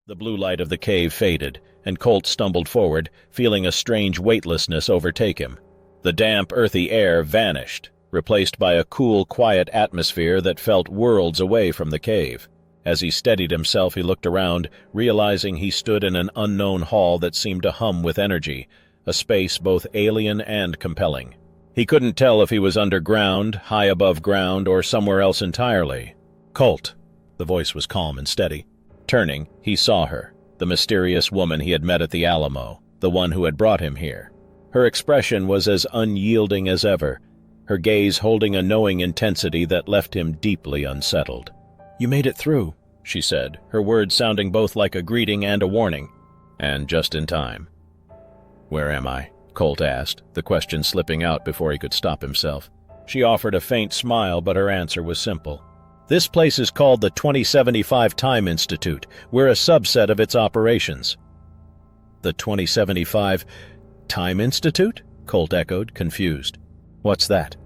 The blue light of the cave faded, and Colt stumbled forward, feeling a strange weightlessness overtake him. The damp, earthy air vanished, replaced by a cool, quiet atmosphere that felt worlds away from the cave. As he steadied himself, he looked around, realizing he stood in an unknown hall that seemed to hum with energy, a space both alien and compelling. He couldn't tell if he was underground, high above ground, or somewhere else entirely. "Colt." The voice was calm and steady. Turning, he saw her, the mysterious woman he had met at the Alamo, the one who had brought him here. Her expression was as unyielding as ever, her gaze holding a knowing intensity that left him deeply unsettled. "You made it through," she said, her words sounding both like a greeting and a warning. "And just in time." "Where am I?" Colt asked, the question slipping out before he could stop himself. She offered a faint smile, but her answer was simple. "This place is called the 2075 Time Institute. We're a subset of its operations." "The 2075 Time Institute?" Colt echoed, confused. "What's that?"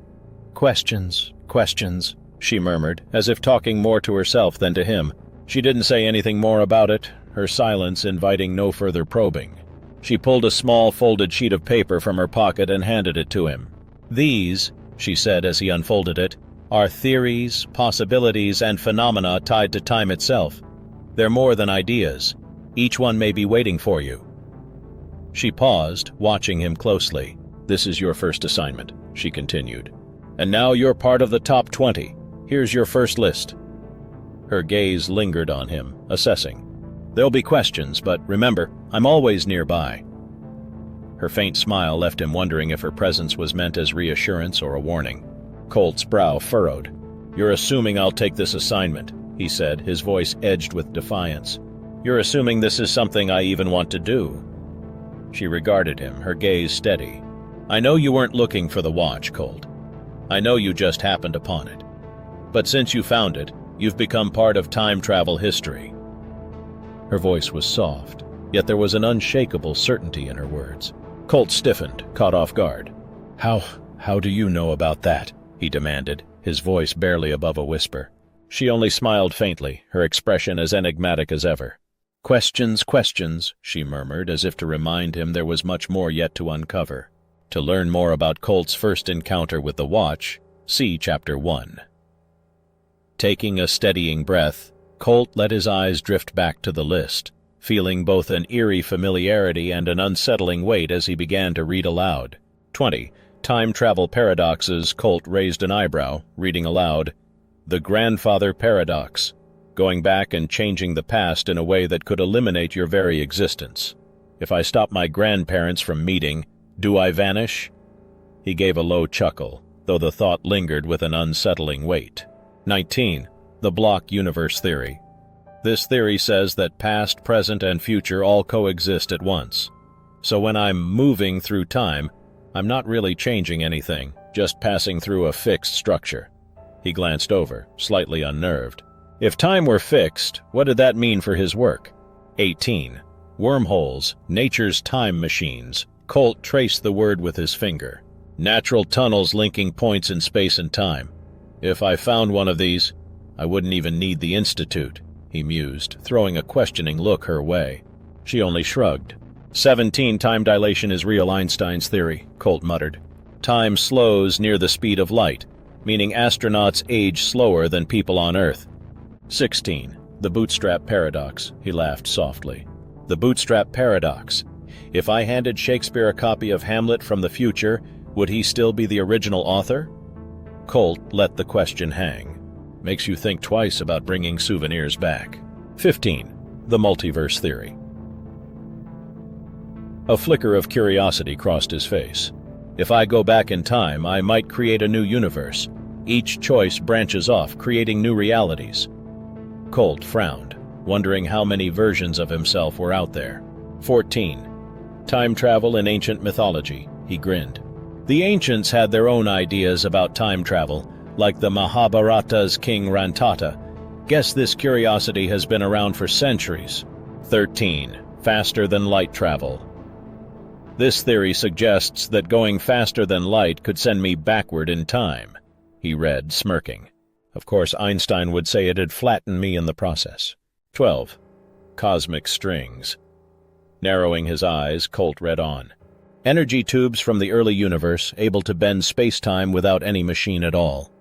Questions, she murmured, as if talking more to herself than to him. She didn't say anything more about it, her silence inviting no further probing. She pulled a small folded sheet of paper from her pocket and handed it to him. "These," she said as he unfolded it, "are theories, possibilities, and phenomena tied to time itself. They're more than ideas. Each one may be waiting for you." She paused, watching him closely. "This is your first assignment," she continued. "And now you're part of the top 20. Here's your first list." Her gaze lingered on him, assessing. "There'll be questions, but remember, I'm always nearby." Her faint smile left him wondering if her presence was meant as reassurance or a warning. Colt's brow furrowed. "You're assuming I'll take this assignment," he said, his voice edged with defiance. "You're assuming this is something I even want to do." She regarded him, her gaze steady. "I know you weren't looking for the watch, Colt. I know you just happened upon it. But since you found it, you've become part of time travel history." Her voice was soft, yet there was an unshakable certainty in her words. Colt stiffened, caught off guard. How do you know about that?" he demanded, his voice barely above a whisper. She only smiled faintly, her expression as enigmatic as ever. Questions, she murmured, as if to remind him there was much more yet to uncover. To learn more about Colt's first encounter with the watch, see Chapter 1. Taking a steadying breath, Colt let his eyes drift back to the list, feeling both an eerie familiarity and an unsettling weight as he began to read aloud. 20. Time Travel Paradoxes. Colt raised an eyebrow, reading aloud. "The Grandfather Paradox. Going back and changing the past in a way that could eliminate your very existence. If I stop my grandparents from meeting, do I vanish?" He gave a low chuckle, though the thought lingered with an unsettling weight. 19. The Block Universe Theory. This theory says that past, present, and future all coexist at once. So when I'm moving through time, I'm not really changing anything, just passing through a fixed structure. He glanced over, slightly unnerved. If time were fixed, what did that mean for his work? 18. Wormholes, nature's time machines. Colt traced the word with his finger. Natural tunnels linking points in space and time. If I found one of these, I wouldn't even need the Institute, he mused, throwing a questioning look her way. She only shrugged. 17. Time dilation is real. Einstein's theory, Colt muttered. Time slows near the speed of light, meaning astronauts age slower than people on Earth. 16. The bootstrap paradox, he laughed softly. The bootstrap paradox. If I handed Shakespeare a copy of Hamlet from the future, would he still be the original author? Colt let the question hang. Makes you think twice about bringing souvenirs back. 15. The multiverse theory. A flicker of curiosity crossed his face. If I go back in time, I might create a new universe. Each choice branches off, creating new realities. Colt frowned, wondering how many versions of himself were out there. 14. Time travel in ancient mythology, he grinned. The ancients had their own ideas about time travel, like the Mahabharata's King Rantata. Guess this curiosity has been around for centuries. 13. Faster than light travel. This theory suggests that going faster than light could send me backward in time, he read, smirking. Of course, Einstein would say it'd flatten me in the process. 12. cosmic strings. Narrowing his eyes, Colt read on. Energy tubes from the early universe, able to bend space-time without any machine at all.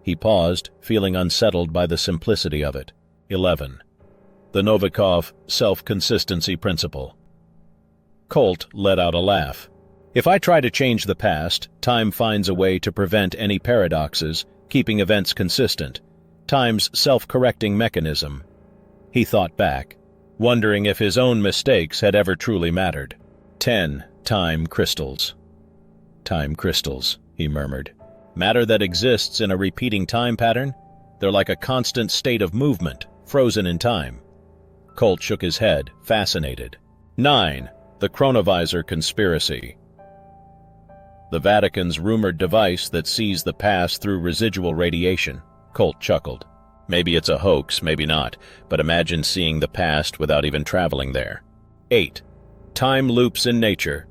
He paused, feeling unsettled by the simplicity of it. 11. The Novikov self-consistency principle. Colt let out a laugh. If I try to change the past, time finds a way to prevent any paradoxes, keeping events consistent. Time's self-correcting mechanism. He thought back, wondering if his own mistakes had ever truly mattered. 10. Time crystals. Time crystals, he murmured. Matter that exists in a repeating time pattern? They're like a constant state of movement, frozen in time. Colt shook his head, fascinated. 9. The chronovisor conspiracy. The Vatican's rumored device that sees the past through residual radiation. Colt chuckled. Maybe it's a hoax, maybe not, but imagine seeing the past without even traveling there. 8. Time loops in nature.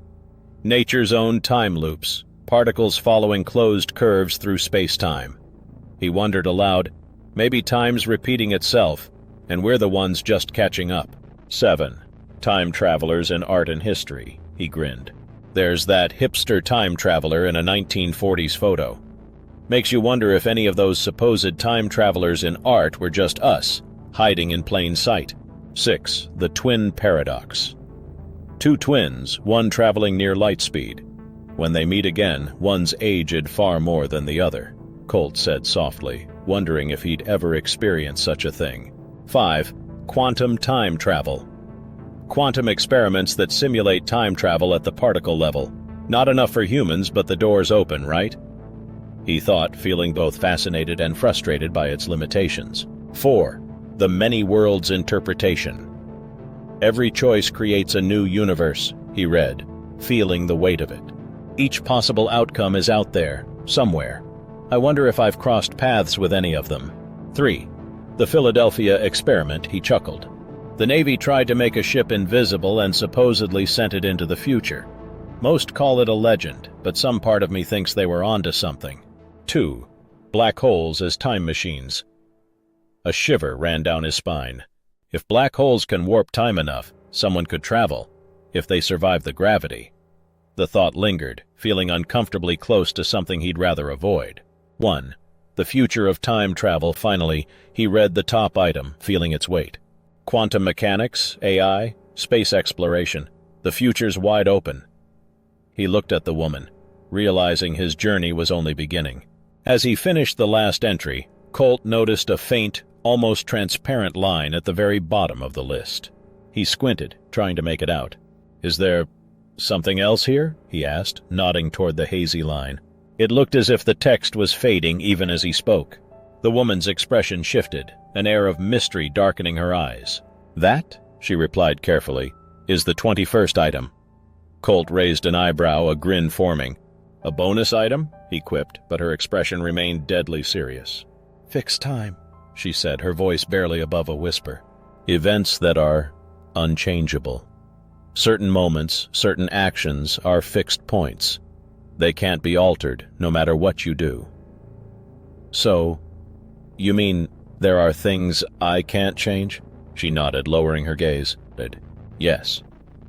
Nature's own time loops, particles following closed curves through space-time. He wondered aloud, maybe time's repeating itself, and we're the ones just catching up. 7. Time travelers in art and history, he grinned. There's that hipster time traveler in a 1940s photo. Makes you wonder if any of those supposed time travelers in art were just us, hiding in plain sight. 6. The twin paradox. Two twins, one traveling near light speed. When they meet again, one's aged far more than the other, Colt said softly, wondering if he'd ever experienced such a thing. 5. Quantum time travel. Quantum experiments that simulate time travel at the particle level. Not enough for humans, but the door's open, right? He thought, feeling both fascinated and frustrated by its limitations. 4. The many worlds interpretation. Every choice creates a new universe, he read, feeling the weight of it. Each possible outcome is out there, somewhere. I wonder if I've crossed paths with any of them. 3. The Philadelphia experiment, he chuckled. The Navy tried to make a ship invisible and supposedly sent it into the future. Most call it a legend, but some part of me thinks they were onto something. 2. Black holes as time machines. A shiver ran down his spine. If black holes can warp time enough, someone could travel, if they survive the gravity. The thought lingered, feeling uncomfortably close to something he'd rather avoid. 1. The future of time travel. Finally, he read the top item, feeling its weight. Quantum mechanics, AI, space exploration. The future's wide open. He looked at the woman, realizing his journey was only beginning. As he finished the last entry, Colt noticed a faint, almost transparent line at the very bottom of the list. He squinted, trying to make it out. Is there something else here? He asked, nodding toward the hazy line. It looked as if the text was fading even as he spoke. The woman's expression shifted, an air of mystery darkening her eyes. That, she replied carefully, is the 21st item. Colt raised an eyebrow, a grin forming. A bonus item? He quipped, but her expression remained deadly serious. Fixed time, she said, her voice barely above a whisper. Events that are unchangeable. Certain moments, certain actions are fixed points. They can't be altered, no matter what you do. So, you mean there are things I can't change? She nodded, lowering her gaze. Yes,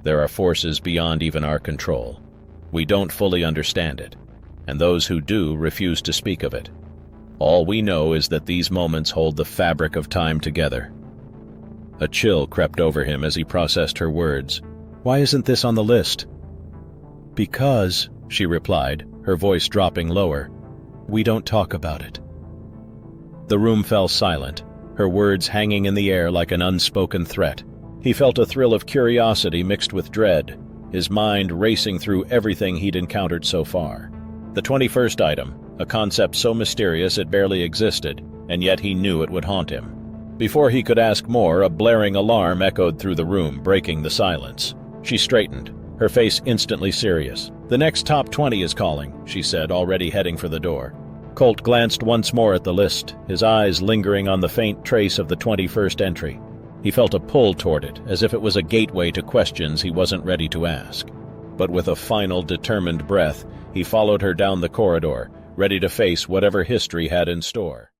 there are forces beyond even our control. We don't fully understand it, and those who do refuse to speak of it. All we know is that these moments hold the fabric of time together. A chill crept over him as he processed her words. Why isn't this on the list? Because, she replied, her voice dropping lower, we don't talk about it. The room fell silent, her words hanging in the air like an unspoken threat. He felt a thrill of curiosity mixed with dread, his mind racing through everything he'd encountered so far. The 21st item, a concept so mysterious it barely existed, and yet he knew it would haunt him. Before he could ask more, a blaring alarm echoed through the room, breaking the silence. She straightened, her face instantly serious. The next top 20 is calling, she said, already heading for the door. Colt glanced once more at the list, his eyes lingering on the faint trace of the 21st entry. He felt a pull toward it, as if it was a gateway to questions he wasn't ready to ask. But with a final, determined breath, he followed her down the corridor, ready to face whatever history had in store.